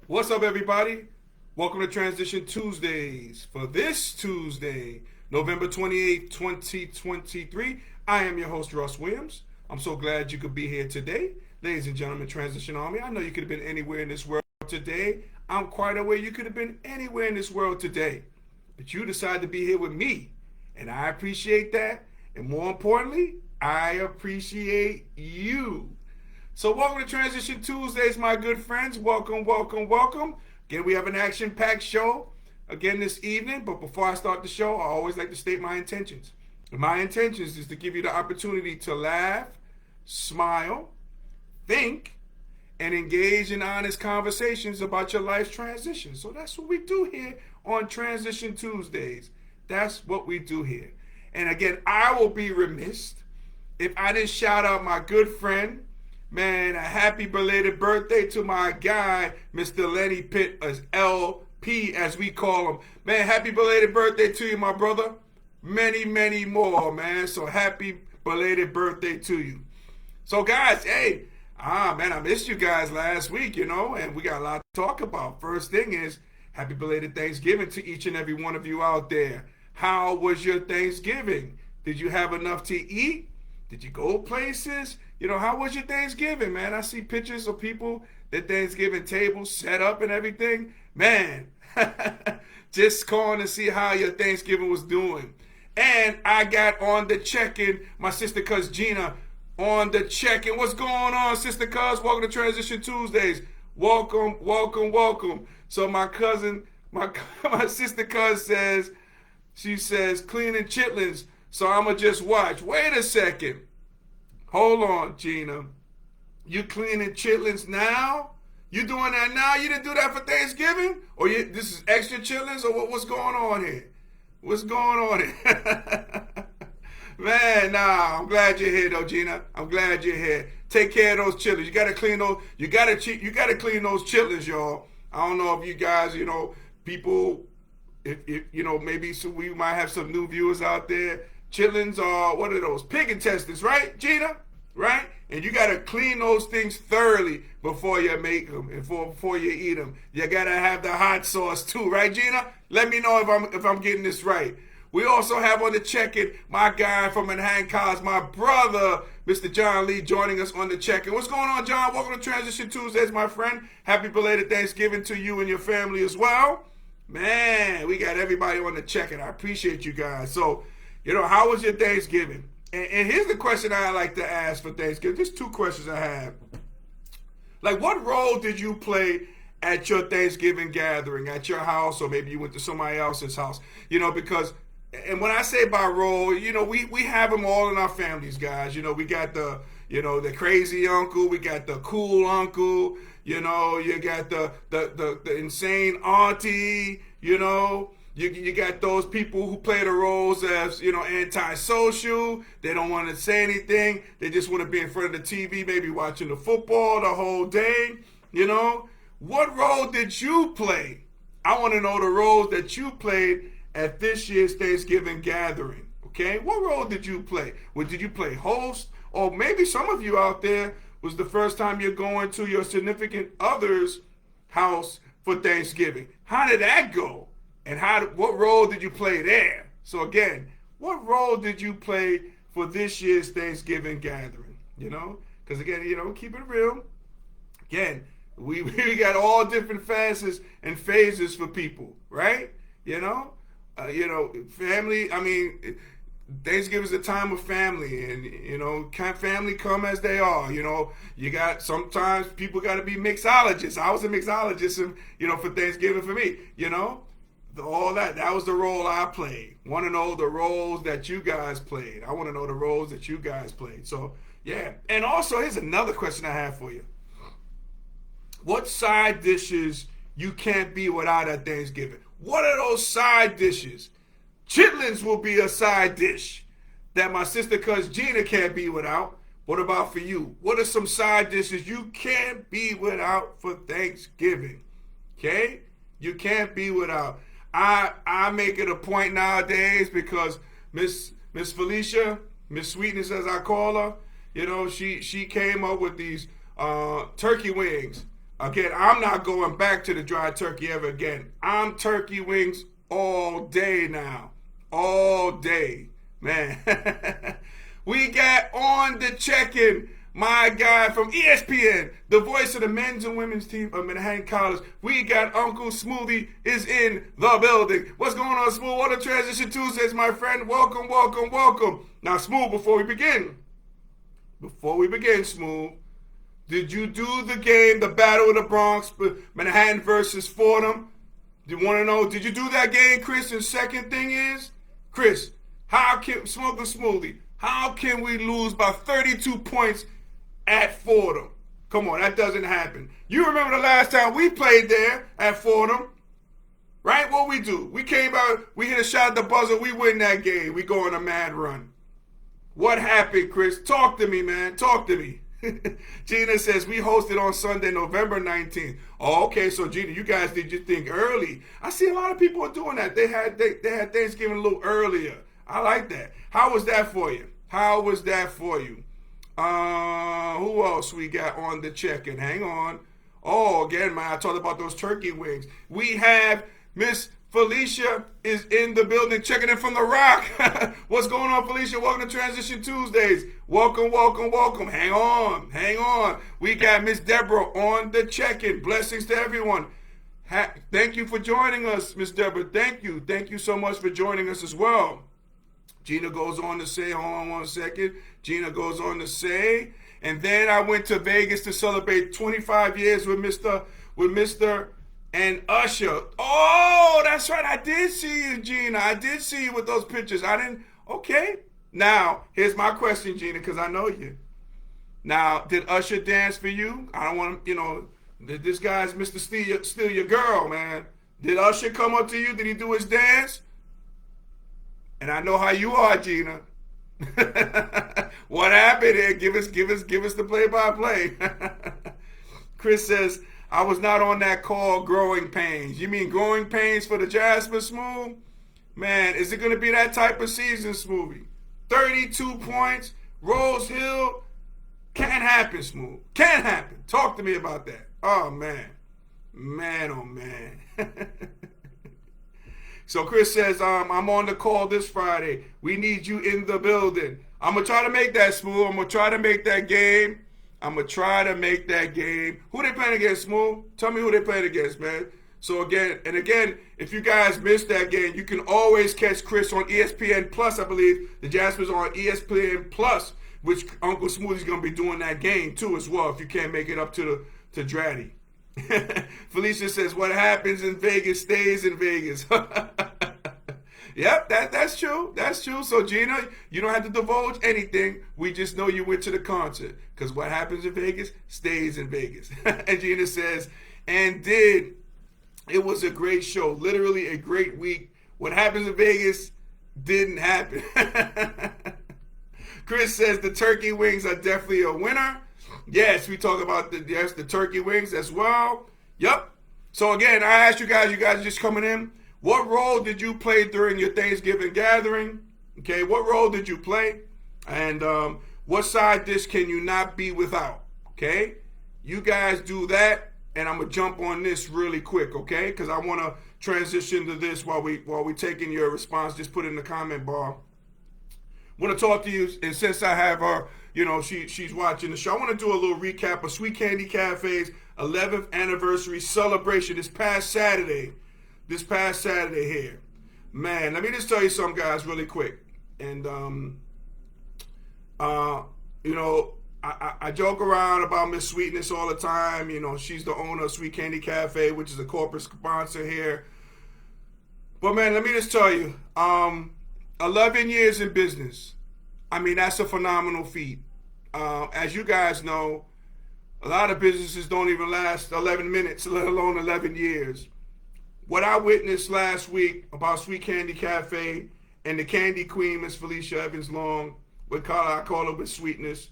What's up, everybody? Welcome to Transition Tuesdays. For this Tuesday, November 28th, 2023, I am your host, Russ Williams. I'm so glad you could be here today. Ladies and gentlemen, Transition Army, I know you could have been anywhere in this world today. I'm quite aware you could have been anywhere in this world today. But you decided to be here with me, and I appreciate that. And more importantly, I appreciate you. So welcome to Transition Tuesdays, my good friends. Welcome, welcome, welcome. Again, we have an action-packed show again this evening. But before I start the show, I always like to state my intentions. And my intentions is to give you the opportunity to laugh, smile, think, and engage in honest conversations about your life's transition. So that's what we do here on Transition Tuesdays. That's what we do here. And again, I will be remiss if I didn't shout out my good friend. Man, a happy belated birthday to my guy, Mr. Lenny Pitt, as LP, as we call him. Man, happy belated birthday to you, my brother. Many, many more, man. So happy belated birthday to you. So, guys, hey, man, I missed you guys last week, and we got a lot to talk about. First thing is, happy belated Thanksgiving to each and every one of you out there. How was your Thanksgiving? Did you have enough to eat? Did you go places? How was your Thanksgiving, man? I see pictures of people, their Thanksgiving table set up and everything. Man, just calling to see how your Thanksgiving was doing. And I got on the check-in, my sister cuz Gina on the check-in. What's going on, sister cuz? Welcome to Transition Tuesdays. Welcome, welcome, welcome. So my cousin, my sister cuz she says, cleaning chitlins. So I'm going to just watch. Wait a second. Hold on, Gina. You cleaning chitlins now? You doing that now? You didn't do that for Thanksgiving? Or this is extra chitlins? Or what's going on here? What's going on here? Man, I'm glad you're here though, Gina. I'm glad you're here. Take care of those chitlins. You gotta clean those. You gotta clean those chitlins, y'all. I don't know if you guys, people, if maybe we might have some new viewers out there. Chitlins are, what are those? Pig intestines, right, Gina? Right? And you got to clean those things thoroughly before you make them and before you eat them. You got to have the hot sauce too, right, Gina? Let me know if I'm getting this right. We also have on the check-in my guy from Manhattan College, my brother, Mr. John Lee, joining us on the check-in. What's going on, John? Welcome to Transition Tuesdays, my friend. Happy belated Thanksgiving to you and your family as well. Man, we got everybody on the check-in. I appreciate you guys. So, how was your Thanksgiving? And here's the question I like to ask for Thanksgiving. There's two questions I have. Like, what role did you play at your Thanksgiving gathering, at your house, or maybe you went to somebody else's house? Because, and when I say by role, we have them all in our families, guys. We got the crazy uncle, we got the cool uncle, you got the insane auntie, You got those people who play the roles as, antisocial. They don't want to say anything. They just want to be in front of the TV, maybe watching the football the whole day. What role did you play? I want to know the roles that you played at this year's Thanksgiving gathering. Okay? What role did you play? Did you play host? Or maybe some of you out there was the first time you're going to your significant other's house for Thanksgiving. How did that go? And what role did you play there? So again, what role did you play for this year's Thanksgiving gathering? Because again, keep it real. Again, we got all different phases and phases for people, right? Family. I mean, Thanksgiving is a time of family, and family come as they are. You got sometimes people got to be mixologists. I was a mixologist, and for Thanksgiving for me, all that was the role I played. Want to know the roles that you guys played. I want to know the roles that you guys played. So yeah. And also, here's another question I have for you. What side dishes you can't be without at Thanksgiving? What are those side dishes? Chitlins will be a side dish that my sister cuz Gina can't be without. What about for you? What are some side dishes you can't be without for Thanksgiving? Okay? You can't be without. I make it a point nowadays because Miss Felicia, Miss Sweetness as I call her, she came up with these turkey wings Again, I'm not going back to the dry turkey ever again. I'm turkey wings all day now. All day. Man. We got on the check-in my guy from ESPN, the voice of the men's and women's team of Manhattan College. We got Uncle Smoothie is in the building. What's going on, Smooth? What a Transition Tuesdays, my friend. Welcome, welcome, welcome. Now, Smooth, before we begin, Smooth, did you do the game, the Battle of the Bronx, Manhattan versus Fordham? You want to know, did you do that game, Chris? And second thing is, Chris, how can Smoke a Smoothie? How can we lose by 32 points at Fordham? Come on, that doesn't happen. You remember the last time we played there at Fordham, right? What we do? We came out, we hit a shot at the buzzer, we win that game. We go on a mad run. What happened, Chris? Talk to me, man. Talk to me. Gina says, we hosted on Sunday, November 19th. Oh, okay, so Gina, you guys did your thing early. I see a lot of people are doing that. They had Thanksgiving a little earlier. I like that. How was that for you? How was that for you? Who else we got on the check-in? Hang on. Oh, again, man, I talked about those turkey wings. We have Miss Felicia is in the building, checking in from the Rock. What's going on, Felicia? Welcome to Transition Tuesdays. Welcome, welcome, welcome. Hang on, hang on. We got Miss Deborah on the check-in. Blessings to everyone. Thank you for joining us, Miss Deborah. Thank you. Thank you so much for joining us as well. Gina goes on to say, hold on one second. Gina goes on to say, and then I went to Vegas to celebrate 25 years with Mr. and Usher. Oh, that's right. I did see you, Gina. I did see you with those pictures. Okay. Now, here's my question, Gina, because I know you. Now, did Usher dance for you? I don't want to, this guy's Mr. Steal Your Girl, man. Did Usher come up to you? Did he do his dance? And I know how you are, Gina. What happened here? Give us the play-by-play. Chris says, I was not on that call, Growing Pains. You mean Growing Pains for the Jasper, Smooth? Man, is it going to be that type of season, Smoothie? 32 points, Rose Hill. Can't happen, Smooth. Can't happen. Talk to me about that. Oh, man. Man, oh, man. So Chris says, I'm on the call this Friday. We need you in the building. I'm going to try to make that, Smooth. I'm going to try to make that game. Who they playing against, Smooth? Tell me who they playing against, man. So again, if you guys missed that game, you can always catch Chris on ESPN Plus, I believe. The Jaspers are on ESPN Plus, which Uncle Smoothie's going to be doing that game, too, as well, if you can't make it up to Dratty. Felicia says, what happens in Vegas stays in Vegas. Yep, that's true. That's true. So, Gina, you don't have to divulge anything. We just know you went to the concert. Because what happens in Vegas stays in Vegas. And Gina says, it was a great show. Literally a great week. What happens in Vegas didn't happen. Chris says the turkey wings are definitely a winner. Yes, we talk about the turkey wings as well. Yep. So again, I asked you guys just coming in, what role did you play during your Thanksgiving gathering? Okay, what role did you play? And what side dish can you not be without? Okay, you guys do that, and I'm gonna jump on this really quick, okay? Because I want to transition to this while we taking your response. Just put it in the comment bar. I want to talk to you, and since I have her, she's watching the show, I want to do a little recap of Sweet Candy Cafe's 11th anniversary celebration this past Saturday here. Man, let me just tell you something, guys, really quick. And, I joke around about Miss Sweetness all the time. She's the owner of Sweet Candy Cafe, which is a corporate sponsor here. But, man, let me just tell you, 11 years in business. I mean, that's a phenomenal feat. As you guys know, a lot of businesses don't even last 11 minutes, let alone 11 years. What I witnessed last week about Sweet Candy Cafe and the Candy Queen, Miss Felicia Evans Long, I call her with Sweetness.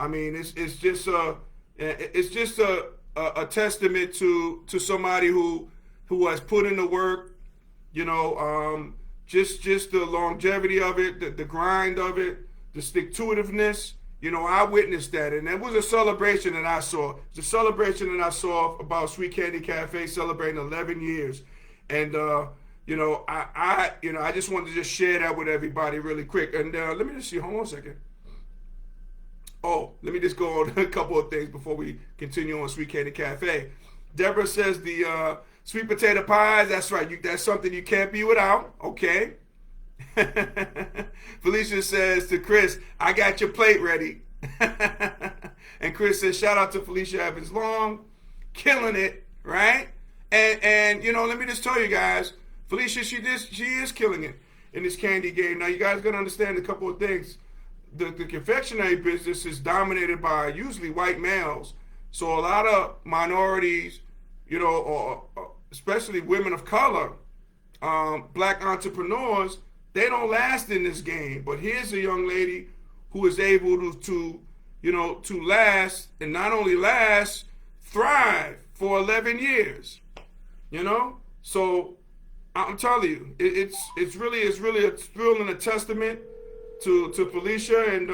I mean, it's just a testament to somebody who has put in the work. Just the longevity of it, the grind of it, the stick-to-itiveness, I witnessed that, and it was a celebration that I saw. It's a celebration that I saw about Sweet Candy Cafe celebrating 11 years, and I just wanted to just share that with everybody really quick. And let me just see. Hold on a second. Oh, let me just go on a couple of things before we continue on Sweet Candy Cafe. Deborah says the sweet potato pies. That's right. That's something you can't be without. Okay. Felicia says to Chris, I got your plate ready. And Chris says, shout out to Felicia Evans Long, killing it, right? And let me just tell you guys, Felicia, she is killing it in this candy game. Now you guys gotta understand a couple of things. The confectionery business is dominated by usually white males. So a lot of minorities, or especially women of color, black entrepreneurs, they don't last in this game. But here's a young lady who is able to last, and not only last, thrive for 11 years. So I'm telling you, it's really a thrill and a testament to Felicia, and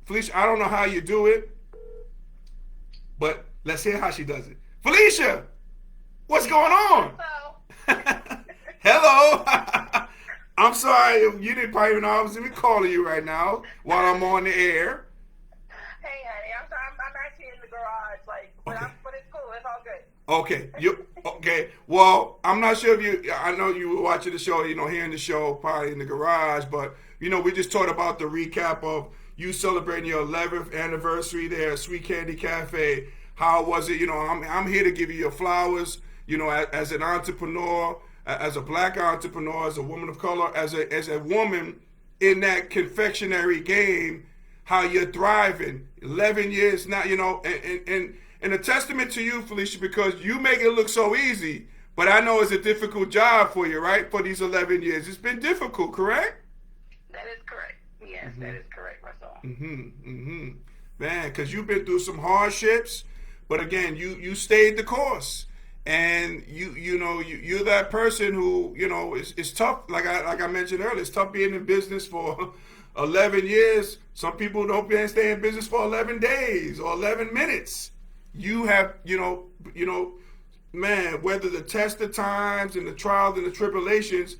Felicia, I don't know how you do it, but let's hear how she does it. Felicia, what's going on? Hello. I'm sorry, you didn't probably even know I was even calling you right now while I'm on the air. Hey, honey, I'm sorry, I'm actually in the garage, but it's cool, it's all good. Okay, okay. Well, I'm not sure if I know you were watching the show, hearing the show probably in the garage, but we just talked about the recap of you celebrating your 11th anniversary there at Sweet Candy Cafe. How was it? I'm here to give you your flowers. As an entrepreneur, as a black entrepreneur, as a woman of color, as a woman in that confectionery game, how you're thriving. 11 years now, and a testament to you, Felicia, because you make it look so easy, but I know it's a difficult job for you, right? For these 11 years. It's been difficult, correct? That is correct. Yes, that is correct, Russell. Man, because you've been through some hardships, but again, you stayed the course. And you're that person who, it's tough. Like I mentioned earlier, it's tough being in business for 11 years. Some people don't stay in business for 11 days or 11 minutes. You have, man, whether the test of times and the trials and the tribulations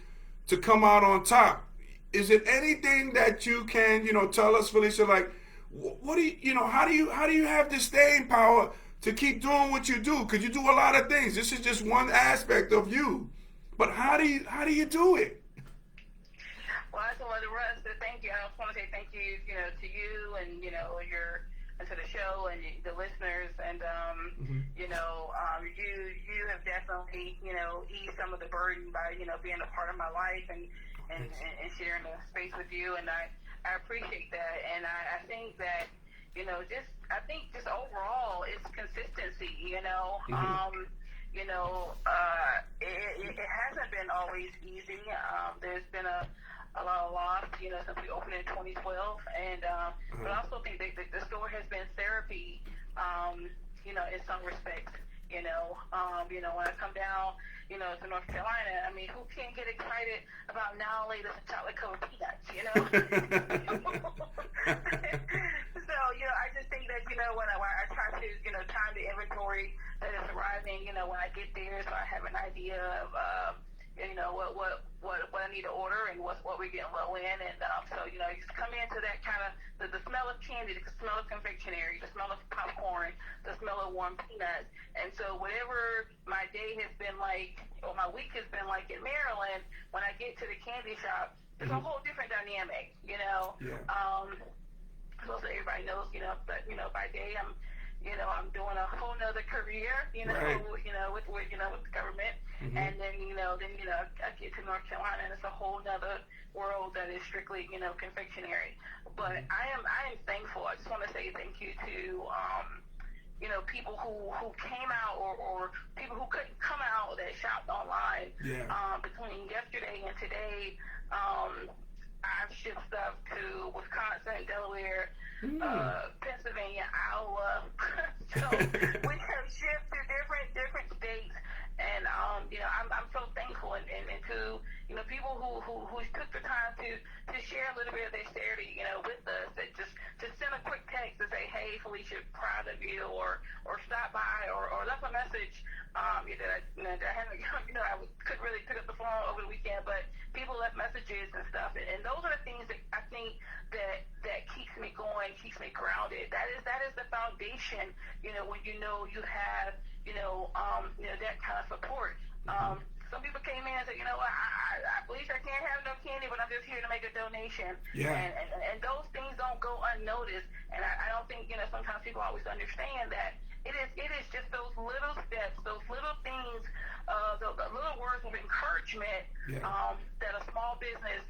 to come out on top. Is it anything that you can, tell us, Felicia, like, what do you, how do you have this staying power to keep doing what you do? Because you do a lot of things. This is just one aspect of you. But how do you do it? Well, I just wanted to thank you. I just want to say thank you, to you and and to the show and the listeners, and you have definitely eased some of the burden by being a part of my life and sharing the space with you, and I appreciate that, and I think that I think just overall it's consistency. It hasn't been always easy. There's been a lot of loss, since we opened in 2012, and but I also think that the store has been therapy, in some respects. When I come down, to North Carolina, I mean, who can't get excited about now latest chocolate covered peanuts, So, I just think that, when I try to, time the inventory that is arriving, when I get there, so I have an idea of, what I need to order and what we're getting low in, and so you just come into that kind of the smell of candy, the smell of confectionery, the smell of popcorn, the smell of warm peanuts, and so whatever my day has been like, or my week has been like in Maryland, when I get to the candy shop, it's a whole different dynamic, Yeah. So everybody knows, but by day I'm doing a whole nother career, right. with the government, and then I get to North Carolina, and it's a whole nother world that is strictly confectionery. But I am thankful. I just want to say thank you to people who came out or people who couldn't come out that shopped online. Yeah. Between yesterday and today, I've shipped stuff to Wisconsin, Delaware, Pennsylvania, Iowa. So we have shipped to different states, and I'm so thankful, and to people who took the time to share a little bit of their charity with us, hey, Felicia, proud of you, or stop by, or left a message. That I haven't, I couldn't really pick up the phone over the weekend, but people left messages and stuff, and those are the things that I think that keeps me going, keeps me grounded. That is the foundation. When you have that kind of support. Some people came in and said, I believe I can't have no candy, but I'm just here to make a donation. Yeah. And those things don't go unnoticed. And I don't think, sometimes people always understand that it is just those little steps, those little things, the little words of encouragement that a small business,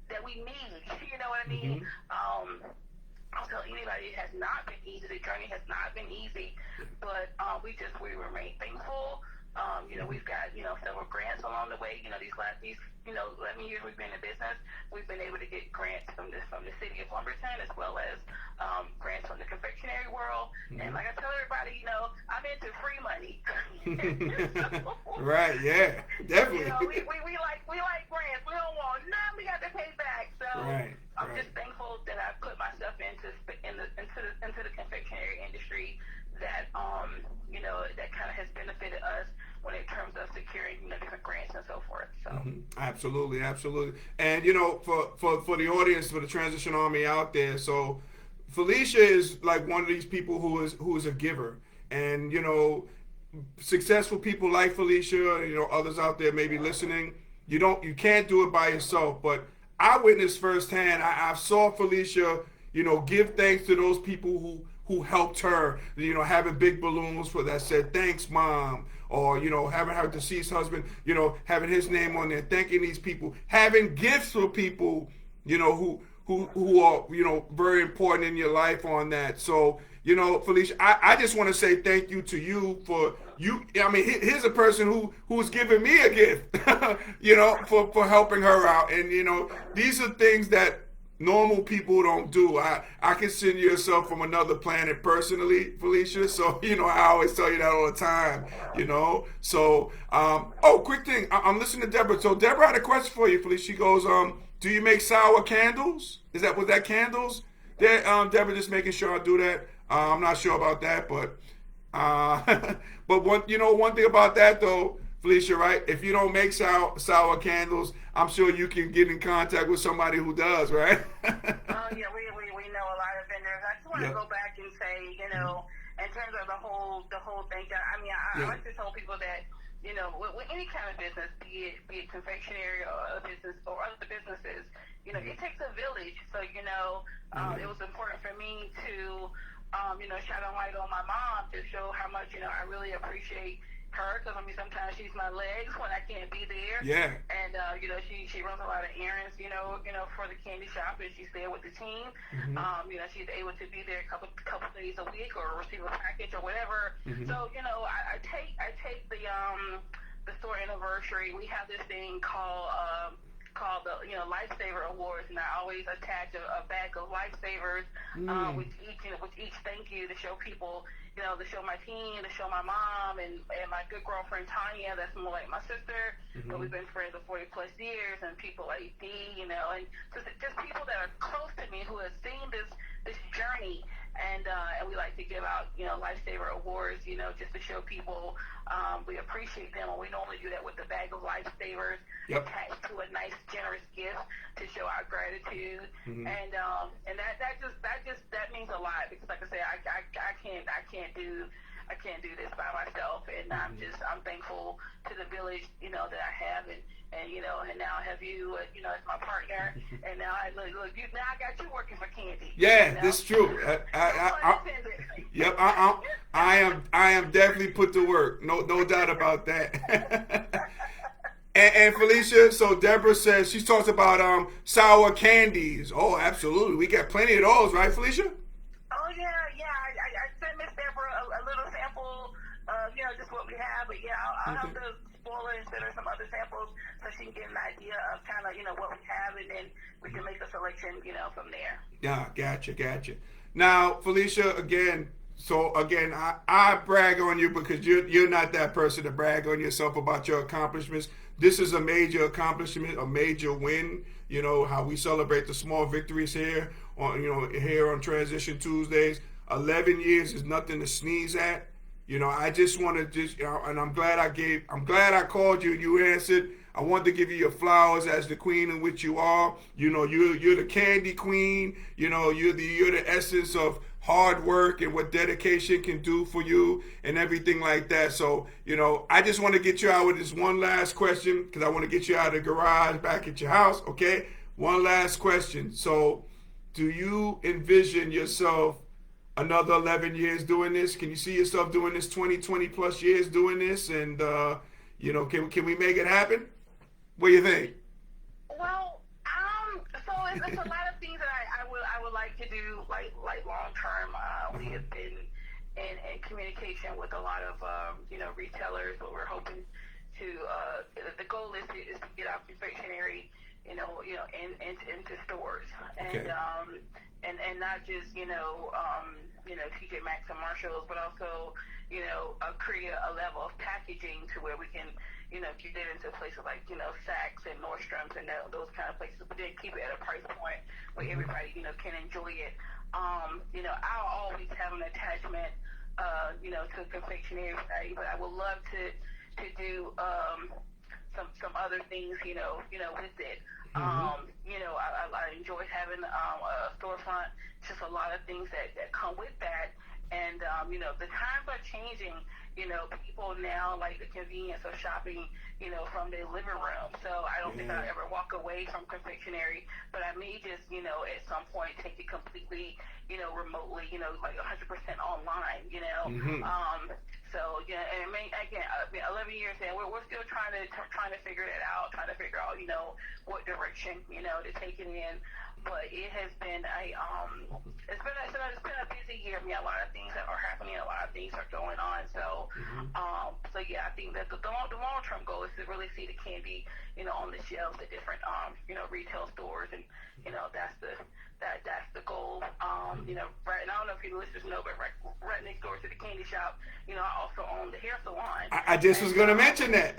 that we need. You know what I mean? I'll tell anybody, it has not been easy. The journey has not been easy, but we remain thankful. We've got, several grants along the way. These 11 years we've been in business, we've been able to get grants from the city of Lumberton, as well as grants from the confectionery world. And like I tell everybody, I'm into free money. Right, yeah, definitely. We like grants. We don't want none. We got to pay back. So I'm just thankful that I put myself into the confectionery industry that that kind of has benefited us when it terms of securing different grants and so forth. So absolutely. And for the audience, for the Transition Army out there, so Felicia is like one of these people who is a giver, and successful people like Felicia, others out there maybe listening, you can't do it by yourself. But I witnessed firsthand. I saw Felicia, give thanks to those people who helped her, having big balloons that said, "Thanks, Mom," or, having her deceased husband, having his name on there, thanking these people, having gifts for people, who are, very important in your life on that. So, Felicia, I just want to say thank you to you for you. I mean, here's a person who's giving me a gift, for helping her out. And, these are things that normal people don't do. I consider yourself from another planet personally, Felicia. So, I always tell you that all the time, So, quick thing. I'm listening to Deborah. So Deborah had a question for you, Felicia. She goes, do you make sour candles? Was that candles? Deborah, just making sure I do that. I'm not sure about that, but one thing about that though, Felicia, right? If you don't make sour candles, I'm sure you can get in contact with somebody who does, right? Yeah, we know a lot of vendors. I just want to go back and say, in terms of the whole thing. I like to tell people that, with any kind of business, be it confectionery or other businesses, it takes a village. So, it was important for me to, shine a light on my mom to show how much, I really appreciate her, because sometimes she's my legs when I can't be there. Yeah. And she runs a lot of errands, for the candy shop, and she's there with the team. She's able to be there a couple days a week or receive a package or whatever. So I take the store anniversary. We have this thing called the Lifesaver Awards, and I always attach a bag of Lifesavers with each thank you to show people, to show my team, to show my mom and my good girlfriend Tanya, that's more like my sister, but we've been friends for 40 plus years, and people like Dee, and just people that are close to me who have seen this journey. And we like to give out, Lifesaver Awards, just to show people we appreciate them. And we normally do that with a bag of Lifesavers attached to a nice, generous gift to show our gratitude. And that means a lot, because, like I said, I can't do this by myself. And I'm thankful to the village, that I have, and now I have you, as my partner, and now I got you working for Candy. Yeah, that's true. I am definitely put to work. No doubt about that. And Felicia, so Deborah says she talks about sour candies. Oh, absolutely. We got plenty of those, right, Felicia? Oh yeah. I sent Miss Deborah a little sample of just what we have, but I'll have to spoil it and send her some other samples so she can get an idea of kind of what we have, and then we can make a selection from there. Yeah, gotcha. Now, Felicia, again, I brag on you because you're not that person to brag on yourself about your accomplishments. This is a major accomplishment, a major win. How we celebrate the small victories here on Transition Tuesdays. 11 years is nothing to sneeze at. I just want to and I'm glad I called you and you answered. I wanted to give you your flowers as the queen in which you are. You're the candy queen. You're the essence of hard work and what dedication can do for you and everything like that. So, I just want to get you out with this one last question because I want to get you out of the garage back at your house. Okay. One last question. So, do you envision yourself another 11 years doing this? Can you see yourself doing this 20 plus years doing this? And, can we make it happen? What do you think? Well, so it's a lot of things that I would like to do, like long term. We have been in communication with a lot of, retailers, but we're hoping to, the goal is to get our confectionery, into stores. Okay. And not just, TJ Maxx and Marshalls, but also, create a level of packaging to where we can, get it into places like, Saks and Nordstrom's and those kind of places, but then keep it at a price point where everybody, can enjoy it. I'll always have an attachment, to confectionery, but I would love to do, some other things, with it. I enjoy having a storefront. Just a lot of things that come with that. And, the times are changing. People now like the convenience of shopping, from their living room. So I don't think I'll ever walk away from confectionery, but I may just, at some point take it completely, remotely, like 100% online, So, and again, 11 years in, we're still trying to figure that out, trying to figure out, what direction, to take it in. But it has been it's been a busy year. A lot of things that are happening, a lot of things are going on. So, I think that the long term goal is to really see the candy, on the shelves at different, retail stores, and that's the goal. Right. And I don't know if your listeners know, but right next door to the candy shop, I also own the hair salon. I just was going to mention that.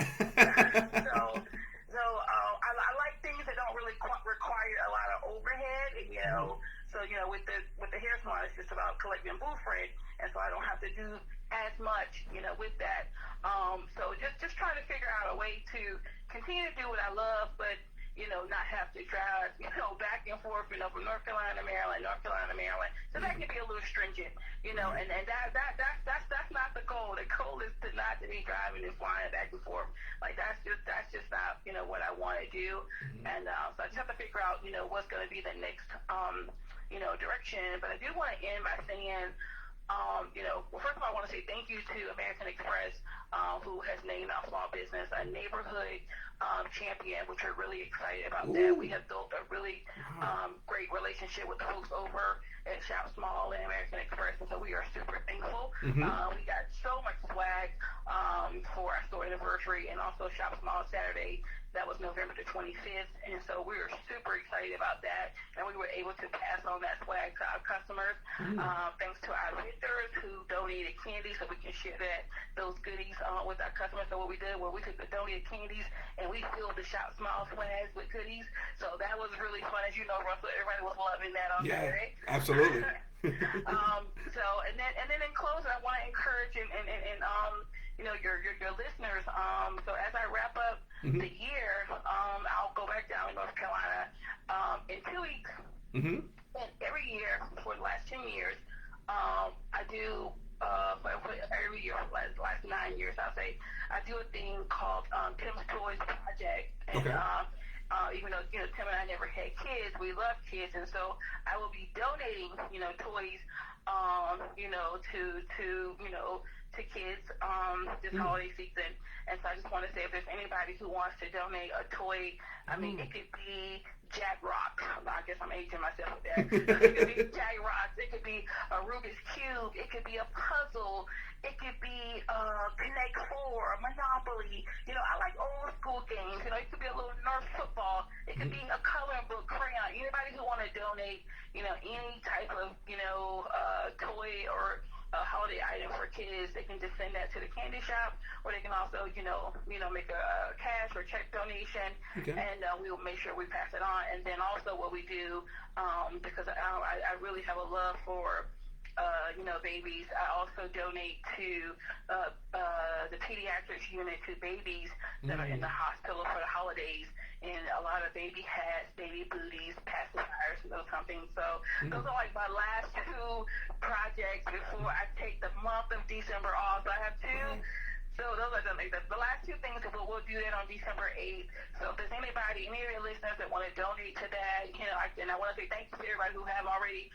So I like things that don't really require a lot of overhead, and so with the hair salon, it's just about collecting booth rent, and so I don't have to do as much, with that. So just trying to figure out a way to continue to do what I love, but not have to drive, back and forth, from North Carolina to Maryland. So that can be a little stringent, and that's not the goal. The goal is not to be driving and flying back and forth. Like that's just not, what I want to do. And so I just have to figure out, what's going to be the next, direction. But I do want to end by saying, well, first of all, I want to say thank you to American Express, who has named our small business a neighborhood champion, which we're really excited about. That we have built a really great relationship with the folks over at Shop Small and American Express, and so we are super thankful. We got so much swag for our store anniversary, and also Shop Small Saturday. That was November the 25th, and so we were super excited about that, and we were able to pass on that swag to our customers, thanks to our vendors who donated candy so we can share those goodies with our customers. So what we did was we took the donated candies and we filled the Shop Small swags with goodies. So that was really fun. As you know, Russell, everybody was loving that on Saturday. Absolutely. So and then in closing, I want to encourage and your listeners. So as I wrap up the year, I'll go back down to North Carolina in 2 weeks. And every year for the last 10 years, I do for every year for the last 9 years, I'll say, I do a thing called Tim's Toys Project. And even though Tim and I never had kids, we love kids, and so I will be donating toys to kids this holiday season. And so I just want to say, if there's anybody who wants to donate a toy, I mean, it could be Jack Rock. I guess I'm aging myself with that. It could be Jack Rock. It could be a Rubik's Cube. It could be a puzzle. It could be Connect Four, Monopoly. I like old school games. It could be a little Nerf football. It could be a coloring book, crayon. Anybody who want to donate, any type of, toy or a holiday item for kids, they can just send that to the candy shop, or they can also, make a cash or check donation, and we will make sure we pass it on. And then also what we do, because I really have a love for babies. I also donate to the pediatrics unit to babies that are in the hospital for the holidays, and a lot of baby hats, baby booties, pacifiers, and those kind of things. So those are like my last two projects before I take the month of December off. So I have two. So those are the last two things that we'll do that on December 8th. So if there's any of your listeners that want to donate to that, and I want to say thank you to everybody who have already,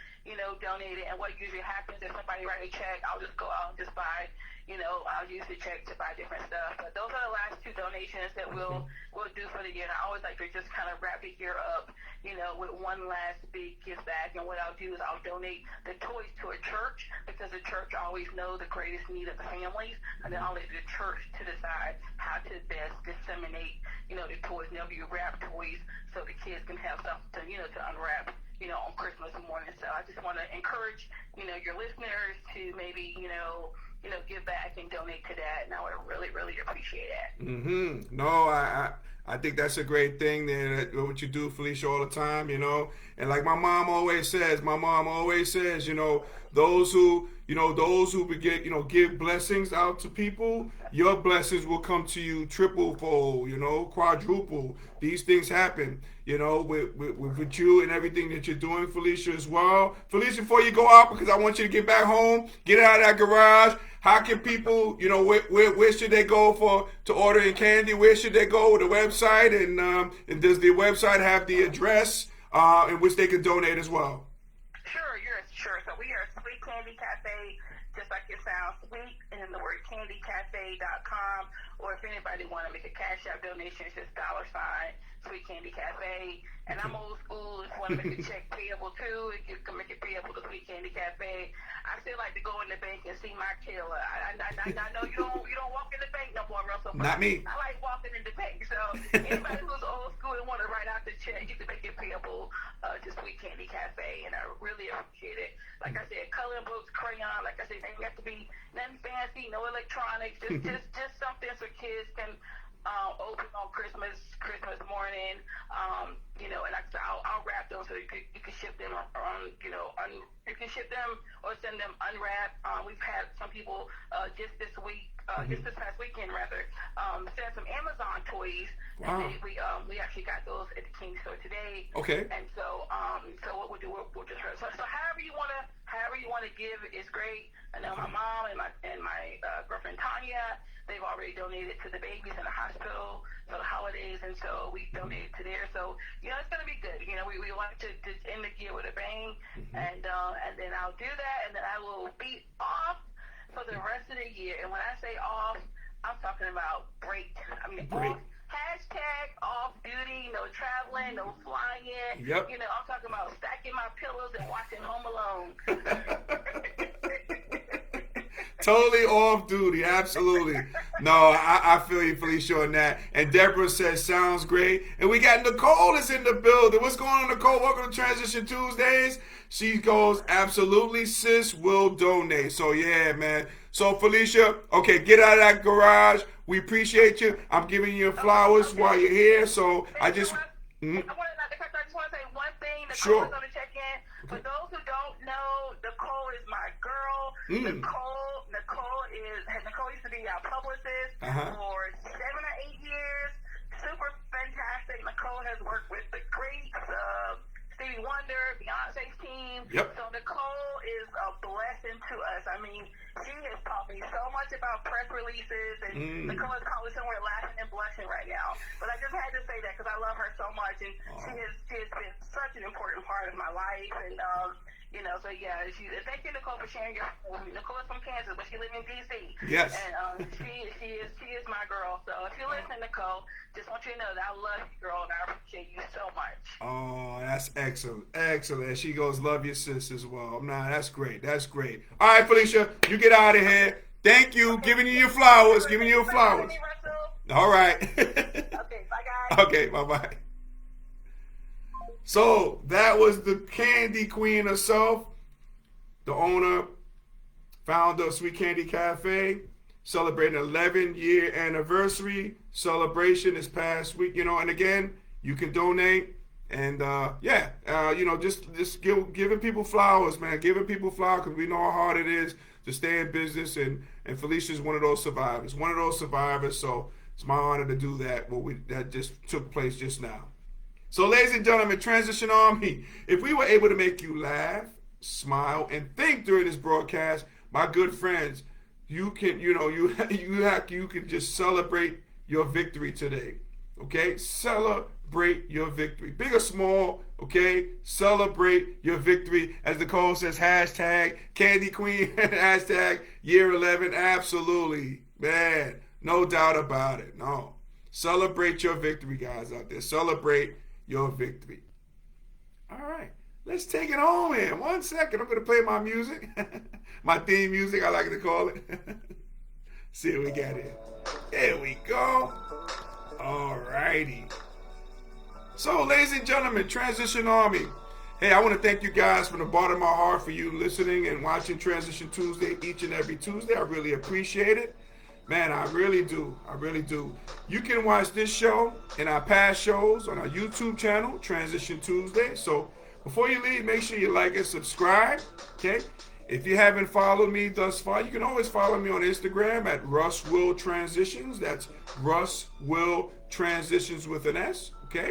donated. And what usually happens is somebody write a check, I'll just go out and just buy, I'll use the check to buy different stuff. But those are the last two donations that we'll do for the year. And I always like to just kind of wrap the year up, with one last big gift bag. And what I'll do is I'll donate the toys to a church, because the church always knows the greatest need of the families, and then I'll let the church to decide how to best disseminate, the toys. And they'll be wrapped toys so the kids can have something, to unwrap, on Christmas morning. So I just want to encourage, your listeners to maybe, give back and donate to that. And I would really, really appreciate that. No, I think that's a great thing there, what you do, Felicia, all the time, And like my mom always says, those who get, give blessings out to people, your blessings will come to you triple-fold, quadruple. These things happen, with you and everything that you're doing, Felicia, as well. Felicia, before you go out, because I want you to get back home, get out of that garage. How can people, where should they go to order in candy? Where should they go? The website, and does the website have the address in which they can donate as well? Sure. So we are Sweet Candy Cafe, just like it sounds, sweet, and then the word candycafe.com. Or if anybody want to make a Cash App donation, it's just $ Sweet Candy Cafe. And I'm old school. If you want to make a check payable too, you can make it payable to Sweet Candy Cafe. I still like to go in the bank and see my killer. I know you don't walk in the bank no more, Russell. Not me. I like walking in the bank. So anybody who's old school and want to write out the check, you can make it payable to Sweet Candy Cafe, and I really appreciate it. Like I said, coloring books, crayon. Like I said, they have to be nothing fancy, no electronics, just something so kids can open on Christmas morning, and I'll wrap them so you can ship them you can ship them or send them unwrapped. We've had some people just this week, just this past weekend rather, send some Amazon toys. Wow. And we actually got those at the King store today. Okay. And so what we'll do, we'll just so however you want to give is great. I know my mom and my girlfriend Tanya, they've already donated to the babies in the hospital for the holidays, and so we donated to there. So it's going to be good. We want to end the year with a bang, and then I'll do that, and then I will be off for the rest of the year. And when I say off, I'm talking about break. I mean, break. Off duty, no traveling, no flying. Yep. I'm talking about stacking my pillows and watching Home Alone. Totally off duty, absolutely. No, I feel you, Felicia, on that. And Deborah says, sounds great. And we got Nicole is in the building. What's going on, Nicole? Welcome to Transition Tuesdays. She goes, absolutely, sis will donate. So, yeah, man. So, Felicia, okay, get out of that garage. We appreciate you. I'm giving you flowers while you're here. So, I just want to say one thing. Sure. Nicole's going to check in. For those who don't know, Nicole is my girl. Nicole used to be our publicist for 7 or 8 years. Super fantastic. Nicole has worked with the greats, Stevie Wonder, Beyonce's team. Yep. So Nicole is a blessing to us. I mean, she has taught me so much about press releases, and Nicole is probably somewhere laughing and blushing right now. But I just had to say that because I love her so much, and she has been such an important part of my life. And so yeah, thank you, Nicole, for sharing your. Nicole is from Kansas, but she lives in D.C. Yes. And she is my girl. So if you listen, Nicole, just want you to know that I love you, girl, and I appreciate you so much. Oh, that's excellent. Excellent. She goes, love your sis as well. Nah, that's great. That's great. All right, Felicia, you get out of here. Thank you. Okay. Giving you your flowers. Giving you your flowers. All right. Okay, bye, guys. Okay, bye-bye. So that was the Candy Queen herself, the owner, founder of Sweet Candy Cafe, celebrating 11-year anniversary celebration this past week. And again, you can donate And just giving people flowers, man. Giving people flowers because we know how hard it is to stay in business. And Felicia's one of those survivors. One of those survivors. So it's my honor to do that. That just took place just now. So, ladies and gentlemen, Transition Army, if we were able to make you laugh, smile, and think during this broadcast, my good friends, you can just celebrate your victory today. Okay? Celebrate your victory. Big or small, okay? Celebrate your victory. As Nicole says, hashtag Candy Queen, hashtag year 11. Absolutely. Man, no doubt about it. No. Celebrate your victory, guys out there. Celebrate your victory. All right. Let's take it home, man. 1 second. I'm going to play my music. My theme music, I like to call it. See what we got here. There we go. All righty. So, ladies and gentlemen, Transition Army. Hey, I want to thank you guys from the bottom of my heart for you listening and watching Transition Tuesday each and every Tuesday. I really appreciate it. Man, I really do. I really do. You can watch this show and our past shows on our YouTube channel, Transition Tuesday. So, before you leave, make sure you like and subscribe, okay? If you haven't followed me thus far, you can always follow me on Instagram at Russ Will Transitions. That's Russ Will Transitions with an S, okay?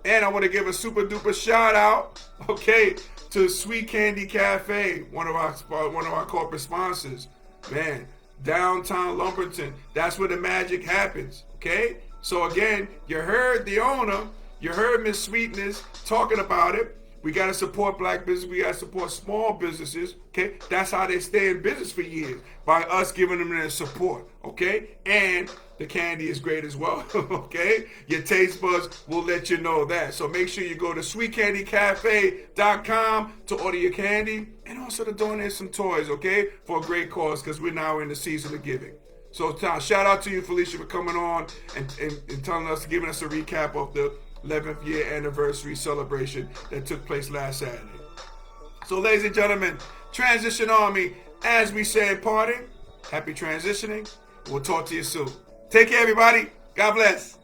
And I want to give a super duper shout out, okay, to Sweet Candy Cafe, one of our corporate sponsors. Man, downtown Lumberton, that's where the magic happens, okay? So again, you heard the owner, you heard Miss Sweetness talking about it. We got to support black business. We got to support small businesses, okay? That's how they stay in business for years, by us giving them their support, okay? And the candy is great as well, okay? Your taste buds will let you know that. So make sure you go to sweetcandycafe.com to order your candy and also to donate some toys, okay? For a great cause because we're now in the season of giving. So shout out to you, Felicia, for coming on and telling us, giving us a recap of the 11th year anniversary celebration that took place last Saturday. So, ladies and gentlemen, Transition Army, as we say in parting, happy transitioning. We'll talk to you soon. Take care, everybody. God bless.